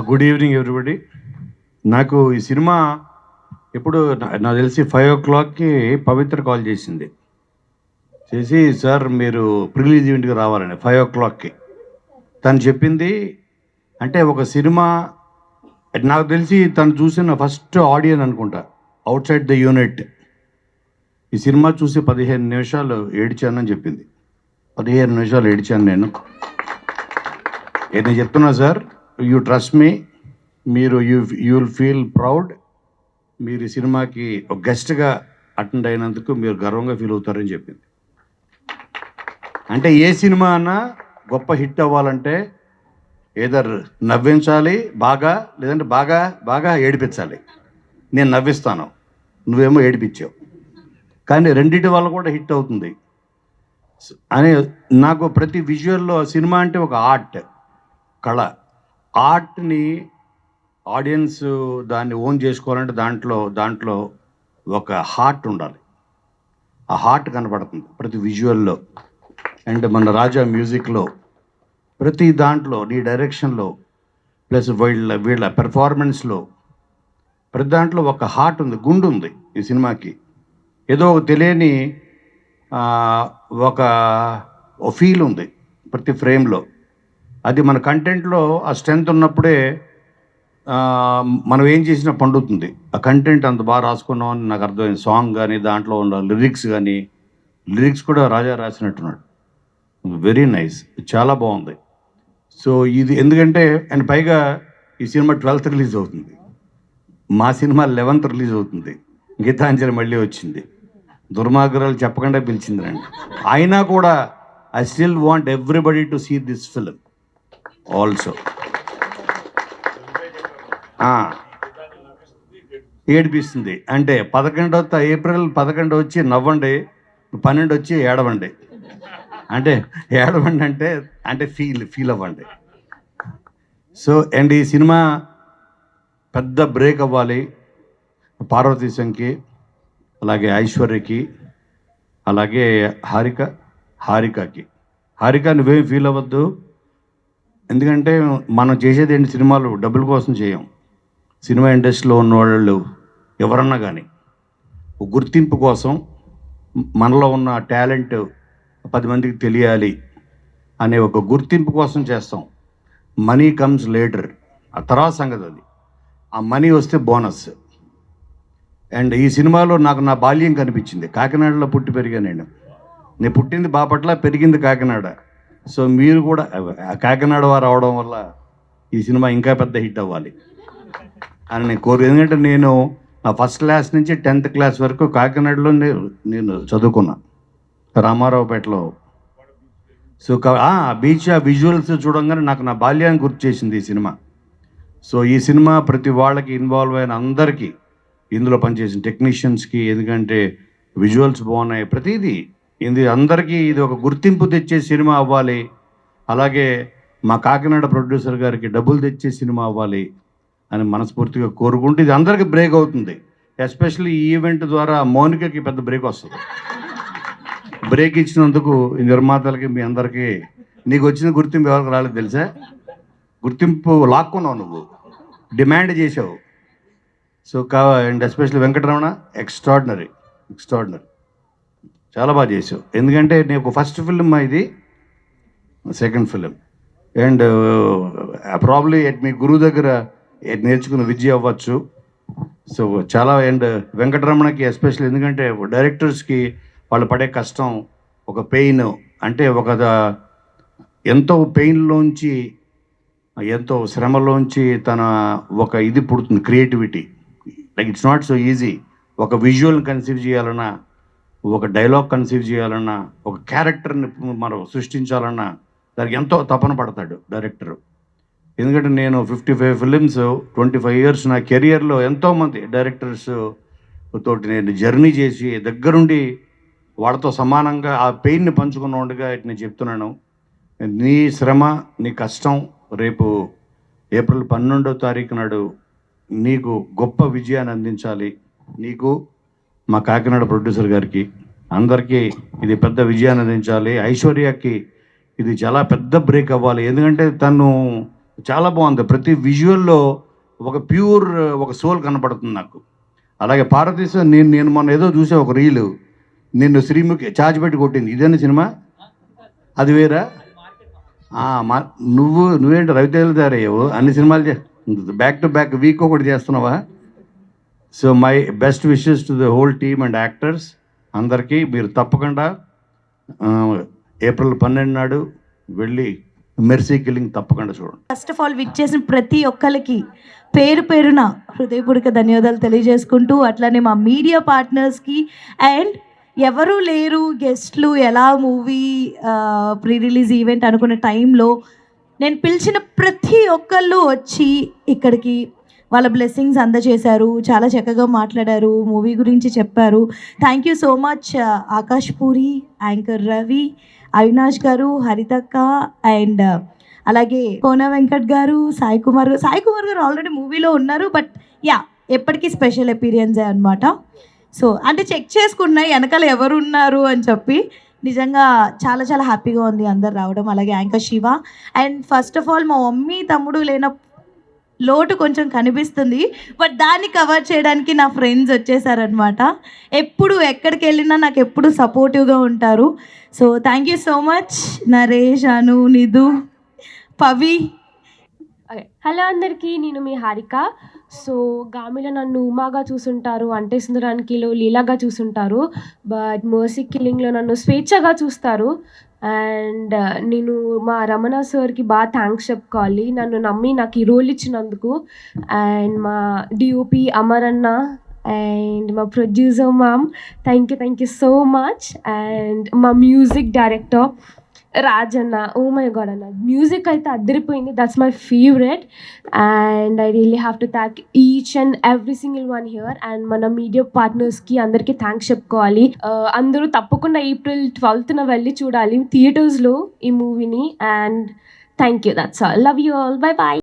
Good evening everybody. నాకు ఈ cinema ఎప్పుడు నాకు తెలిసి 5 o'clockకి పవిత్ర కాల్ చేసింది. చేసి సార్ మీరు ప్రిలీజ్ ఈవెంట్కి రావాలని 5 o'clockకి తను చెప్పింది. అంటే ఒక సినిమా నాకు తెలిసి తను చూసిన ఫస్ట్ ఆడియన్ అనుకుంటా అవుట్ సైడ్ ద యూనిట్. ఈ సినిమా చూసి 15 నిమిషాలు ఏడ్చానని చెప్పింది. 15 నిమిషాలు ఏడ్చాను నేను చెప్తున్నా సార్, యూ ట్రస్ట్ మీ, మీరు యూ విల్ ఫీల్ ప్రౌడ్. మీరు ఈ సినిమాకి ఒక గెస్ట్గా అటెండ్ అయినందుకు మీరు గర్వంగా ఫీల్ అవుతారని చెప్పింది. అంటే ఏ సినిమా అన్నా గొప్ప హిట్ అవ్వాలంటే ఏదర్ నవ్వించాలి బాగా, లేదంటే బాగా బాగా ఏడిపించాలి. నేను నవ్విస్తాను, నువ్వేమో ఏడిపించావు, కానీ రెండింటి వల్ల కూడా హిట్ అవుతుంది అని నాకు ప్రతి విజువల్లో సినిమా అంటే ఒక ఆర్ట్, కళ. ఆర్ట్ని ఆడియన్స్ దాన్ని ఓన్ చేసుకోవాలంటే దాంట్లో ఒక హార్ట్ ఉండాలి. ఆ హార్ట్ కనపడుతుంది ప్రతి విజువల్లో. అండ్ మన రాజా మ్యూజిక్లో ప్రతి దాంట్లో, నీ డైరెక్షన్లో, ప్లస్ వీళ్ళ పెర్ఫార్మెన్స్లో, ప్రతి దాంట్లో ఒక హార్ట్ ఉంది, గుండు ఉంది ఈ సినిమాకి. ఏదో ఒక తెలియని ఒక ఫీల్ ఉంది ప్రతి ఫ్రేమ్లో. అది మన కంటెంట్లో ఆ స్ట్రెంత్ ఉన్నప్పుడే మనం ఏం చేసినా పండుతుంది. ఆ కంటెంట్ అంత బాగా రాసుకున్నాం అని నాకు అర్థమైంది. సాంగ్ కానీ, దాంట్లో ఉన్న లిరిక్స్ కూడా రాజా రాసినట్టున్నాడు. వెరీ నైస్, చాలా బాగుంది. సో ఇది ఎందుకంటే, అండ్ పైగా ఈ సినిమా 12th రిలీజ్ అవుతుంది, మా సినిమా 11th రిలీజ్ అవుతుంది. గీతాంజలి మళ్ళీ వచ్చింది, దుర్మార్గాలు చెప్పకుండా పిలిచిందండి. అయినా కూడా I still want everybody to see this film also. ఏడిపిస్తుంది అంటే 11వ ఏప్రిల్ 11 వచ్చి నవ్వండి, 12 వచ్చి ఏడవండి. అంటే ఏడవండి అంటే ఫీల్ అవ్వండి. సో అండ్ ఈ సినిమా పెద్ద బ్రేక్ అవ్వాలి పార్వతీశంకి, అలాగే ఐశ్వర్యకి, అలాగే హారికకి. నువ్వేం ఫీల్ అవ్వద్దు, ఎందుకంటే మనం చేసేది ఏంటి, సినిమాలు డబ్బుల కోసం చేయం. సినిమా ఇండస్ట్రీలో ఉన్నవాళ్ళు ఎవరన్నా కానీ గుర్తింపు కోసం, మనలో ఉన్న టాలెంట్ 10 మందికి తెలియాలి అనే ఒక గుర్తింపు కోసం చేస్తాం. మనీ కమ్స్ లేటర్, ఆ తర్వాత సంగతి అది. ఆ మనీ వస్తే బోనస్. అండ్ ఈ సినిమాలో నాకు నా బాల్యం కనిపించింది. కాకినాడలో పుట్టి పెరిగా నేను పుట్టింది బాపట్ల, పెరిగింది కాకినాడ. సో మీరు కూడా కాకినాడ వారు అవడం వల్ల ఈ సినిమా ఇంకా పెద్ద హిట్ అవ్వాలి అని నేను ఎందుకంటే నేను నా ఫస్ట్ క్లాస్ నుంచి 10th క్లాస్ వరకు కాకినాడలో నేను చదువుకున్నా, రామారావుపేటలో. సో బీచ్ ఆ విజువల్స్ చూడంగానే నాకు నా బాల్యాన్ని గుర్తు చేసింది ఈ సినిమా. సో ఈ సినిమా ప్రతి వాళ్ళకి, ఇన్వాల్వ్ అయిన అందరికీ, ఇందులో పనిచేసిన టెక్నీషియన్స్కి, ఎందుకంటే విజువల్స్ బాగున్నాయి, ప్రతిదీ అందరికీ ఇది ఒక గుర్తింపు తెచ్చే సినిమా అవ్వాలి. అలాగే మా కాకినాడ ప్రొడ్యూసర్ గారికి డబ్బులు తెచ్చే సినిమా అవ్వాలి అని మనస్ఫూర్తిగా కోరుకుంటూ, ఇది అందరికీ బ్రేక్ అవుతుంది. ఎస్పెషల్లీ ఈ ఈవెంట్ ద్వారా మౌనికకి పెద్ద బ్రేక్ వస్తుంది. బ్రేక్ ఇచ్చినందుకు ఈ నిర్మాతలకి, మీ అందరికీ. నీకు వచ్చిన గుర్తింపు ఎవరికి రాలేదు తెలుసా? గుర్తింపు లాక్కున్నావు, నువ్వు డిమాండ్ చేసావు. So and especially Venkataramana, extraordinary చాలా బాగా చేసావు. ఎందుకంటే నీకు ఫస్ట్ ఫిల్మ్, ఇది సెకండ్ ఫిలిం. అండ్ ప్రాబ్లీ మీ గురువు దగ్గర నేర్చుకున్న విద్య అవ్వచ్చు. సో చాలా. అండ్ వెంకటరమణకి ఎస్పెషల్లీ, ఎందుకంటే డైరెక్టర్స్కి వాళ్ళు పడే కష్టం, ఒక పెయిన్, అంటే ఎంతో పెయిన్లోంచి, ఎంతో శ్రమలోంచి తన ఒక ఇది పుడుతుంది, creativity. Like it's not so easy. ఒక విజువల్ని కన్సీవ్ చేయాలన్నా, ఒక డైలాగ్ కన్సీవ్ చేయాలన్నా, ఒక క్యారెక్టర్ని మనం సృష్టించాలన్నా దానికి ఎంతో తపన పడతాడు డైరెక్టరు. ఎందుకంటే నేను 55 ఫిలిమ్స్, 25 years నా కెరియర్లో ఎంతోమంది డైరెక్టర్స్ తోటి నేను జర్నీ చేసి దగ్గరుండి వాళ్ళతో సమానంగా ఆ పెయిన్ని పంచుకున్నవాడిగా నేను చెప్తున్నాను. నీ శ్రమ, నీ కష్టం రేపు ఏప్రిల్ 12వ తారీఖు నాడు నీకు గొప్ప విజయాన్ని అందించాలి. నీకు, మా కాకినాడ ప్రొడ్యూసర్ గారికి, అందరికీ ఇది పెద్ద విజయాన్ని అందించాలి. ఐశ్వర్యకి ఇది చాలా పెద్ద బ్రేక్ అవ్వాలి. ఎందుకంటే తను చాలా బాగుంది. ప్రతి విజువల్లో ఒక ప్యూర్ ఒక సోల్ కనపడుతుంది నాకు. అలాగే పార్వతీశం నేను మొన్న ఏదో చూసా ఒక రీలు, నిన్ను శ్రీముఖి చాచి పెట్టి కొట్టింది. ఇదేనా సినిమా? అది వేరా? మా నువ్వేంటి రవితేజ తయారయ్యావు, అన్ని సినిమాలు బ్యాక్ టు బ్యాక్ వీక్ ఒకటి చేస్తున్నావా? So my best wishes to the whole team and actors అందరికీ. మీరు తప్పకుండా ఏప్రిల్ 12 నాడు వెళ్ళి మెర్సీ కిల్లింగ్ తప్పకుండా చూడండి. ఫస్ట్ ఆఫ్ ఆల్ విచ్చేసిన ప్రతి ఒక్కరికి పేరు పేరున హృదయపూర్వక ధన్యవాదాలు తెలియజేసుకుంటూ, అట్లానే మా మీడియా పార్ట్నర్స్కి అండ్ ఎవరూ లేరు గెస్ట్లు ఎలా మూవీ ప్రీ రిలీజ్ ఈవెంట్ అనుకున్న టైంలో నేను పిలిచిన ప్రతి ఒక్కళ్ళు వచ్చి ఇక్కడికి వాళ్ళ బ్లెస్సింగ్స్ అందజేశారు. చాలా చక్కగా మాట్లాడారు, మూవీ గురించి చెప్పారు. Thank you so much Akash puri, anchor Ravi, Avinash గారు, హరితక్క అండ్ అలాగే కోన వెంకట్ గారు, సాయి కుమార్ గారు ఆల్రెడీ మూవీలో ఉన్నారు. బట్ యా, ఎప్పటికీ స్పెషల్ ఎపీరియన్సే అనమాట. సో అంటే చెక్ చేసుకున్నా వెనకాల ఎవరు ఉన్నారు అని చెప్పి. నిజంగా చాలా చాలా హ్యాపీగా ఉంది అందరు రావడం. అలాగే anchor Shiva and first of all మా మమ్మీ తమ్ముడు లేన లోటు కొంచెం కనిపిస్తుంది, బట్ దాన్ని కవర్ చేయడానికి నా ఫ్రెండ్స్ వచ్చేసారనమాట. ఎప్పుడు ఎక్కడికి వెళ్ళినా నాకు ఎప్పుడు సపోర్టివ్గా ఉంటారు. So thank you so much Naresh, Anu, Nidhu, Pavi. Hello అందరికీ, నేను మీ హారిక. సో గామిలో నన్ను ఉమాగా చూసుంటారు, అంటే సుందరానికిలో లీలాగా చూసుంటారు, బట్ మర్సీ కిల్లింగ్లో నన్ను స్వేచ్ఛగా చూస్తారు. అండ్ నేను మా రమణ సార్కి బాగా థ్యాంక్స్ చెప్పుకోవాలి, నన్ను నమ్మి నాకు ఈ రోల్ ఇచ్చినందుకు. అండ్ మా డిఓపి అమర్ అన్న అండ్ మా producer ma'am, thank you so much. And మా music director Rajanna, oh my god అన్న, మ్యూజిక్ అయితే అదిరిపోయింది. That's my favourite. And I really have to thank each and every single one here. And మన media పార్ట్నర్స్కి అందరికీ thanks చెప్పుకోవాలి. అందరూ తప్పకుండా ఏప్రిల్ 12న వెళ్ళి చూడాలి థియేటర్స్లో ఈ మూవీని. And thank you, that's all. Love you all, bye bye.